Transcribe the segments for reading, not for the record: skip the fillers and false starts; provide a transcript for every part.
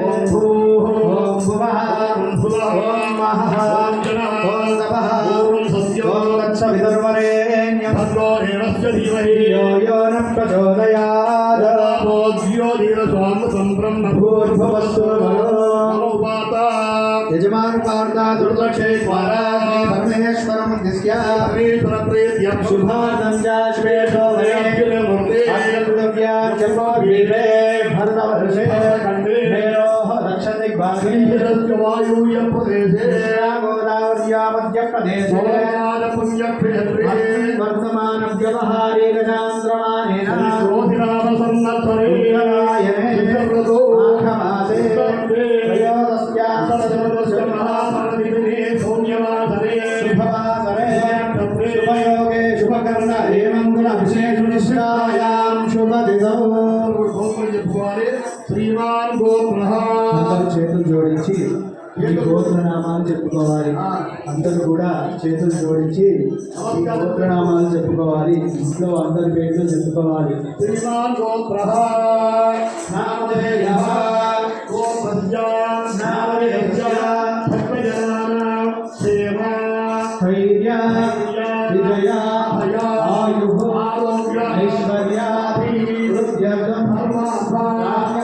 ఓం భూః ఓం భువః ఓం భువః ఓం మహః ఓం జనః ఓం తపః ఓం సత్యం ఓం తత్సవితుర్వరేణ్యం భర్గో దేవస్య ధీమహి యో యో న ప్రచోదయాత్ ఓ జ్యోతిరస్వామృతం బ్రహ్మ భూర్భువస్సు నమోపాత యజమానుపార్త దుర్లక్షే ద్వారా పరమేశ్వరం దిశ్య పరమేశ్వర ప్రీత్యం శుభానం జాశ్వేషో వరేభ్యుర్మూర్తే అద్భుతవ్యా చంపాభీరే భరతవర్షే ఖండే మేరోః దక్షిణదిగ్భాగే వాయువ్య ప్రదేశే గోదావర్యా మధ్యప్రదేశే పుణ్యక్షేత్రే వర్తమాన వ్యవహారే గజాంధ్రమానేన జ్యోతిరామ సంవత్సరే విజయవ్రతో మాఘమాసే త్రయోదశ్యా సరస్వతస్య మహాపర్వదినే సౌమ్యవాసరే శుభవాసరే శుభయోగే శుభకర్ణ హేమంగుల విశేషనిష్టాయాం శుభదినౌ శ్రీమాన్ గోత్రః చేతులు జోడించి ఈ గోత్రనామాలు చెప్పుకోవాలి. అందరూ కూడా చేతులు జోడించి ఈ గోత్రనామాలు చెప్పుకోవాలి. ఇంట్లో అందరి పేర్లు చెప్పుకోవాలి. శ్రీమాన్ గోత్రః నామధేయః గోపద్యా నామధేయః భక్తజనానాం సేవా ధైర్య విజయ ఆయుః ఆరోగ్య ఐశ్వర్య వృద్ధ్యర్థం ధర్మార్థ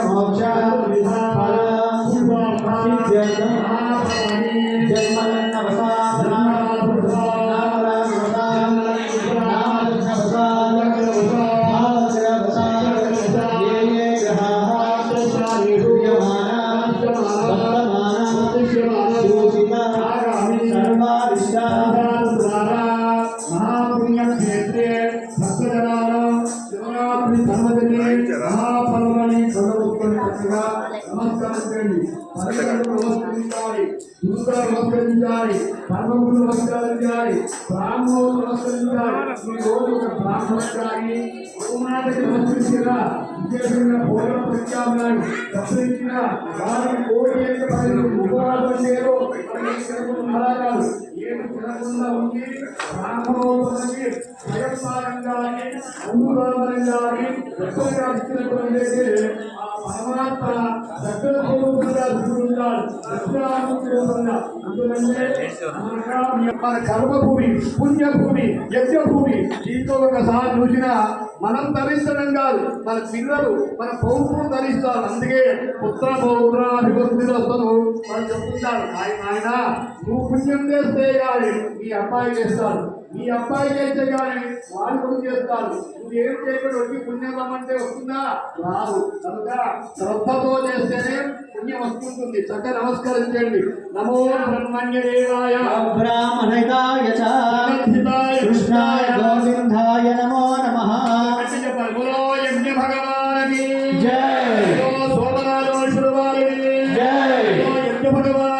మోక్ష ఫల సిద్ధ్యర్థం మహాపుణ్యక్షేత్రే భక్తజనానాం శివరాత్రి పర్వదినే మహాపర్వణి చదవుతున్నట్టుగా నమస్కరించండి. పరమేశ్వరుడు నమస్కరించాలి, దుర్గా నమస్కరించాలి, పరమగురు నమస్కరించాలి, బ్రాహ్మణులు నమస్కరించాలి. ఈ రోజు ఒక బ్రాహ్మణానికి గోమాతకి నమస్కరించిన విశేషంగా భోజన ప్రత్యామ్నాయం దర్శించిన వారికి కోటి ఉపవాసం చేయరు. కాదు ఏమి తినకుండా ఉంది బ్రాహ్మణోత్తమకి స్వయంపారంగాని అనురాధనంగాని ఎక్కడిగా ఇచ్చినటువంటి ఆ పరమాత్మ దగ్గర మన కర్మభూమి, పుణ్యభూమి, యజ్ఞభూమి. దీంతో ఒకసారి చూసిన మనం ధరించడం కాదు, మన పిల్లలు మన పౌరులు ధరిస్తారు. అందుకే పుత్ర పౌత్రాభివృద్ధిరస్తను వాళ్ళు చెప్తుంటారు. ఆయన నువ్వు పుణ్యం చేస్తే కానీ మీ అబ్బాయి చేస్తాడు, మీ అబ్బాయి చేస్తే కానీ వాళ్ళు కూడా చేస్తారు. నువ్వు ఏం చేయకుండా వచ్చి పుణ్యం రమ్మంటే వస్తుందా? రాదు. కనుక శ్రద్ధతో చేస్తేనే పుణ్యం వస్తుంటుంది. చక్కగా నమస్కరించండి. నమో బ్రహ్మణ్యదేవాయ బ్రాహ్మణాయ చ కృష్ణాయ గోవిందాయ నమో నమః. బోలో యజ్ఞ భగవానికి జై, సోమనాథేశ్వర వారికి జై, యజ్ఞ భగవాన్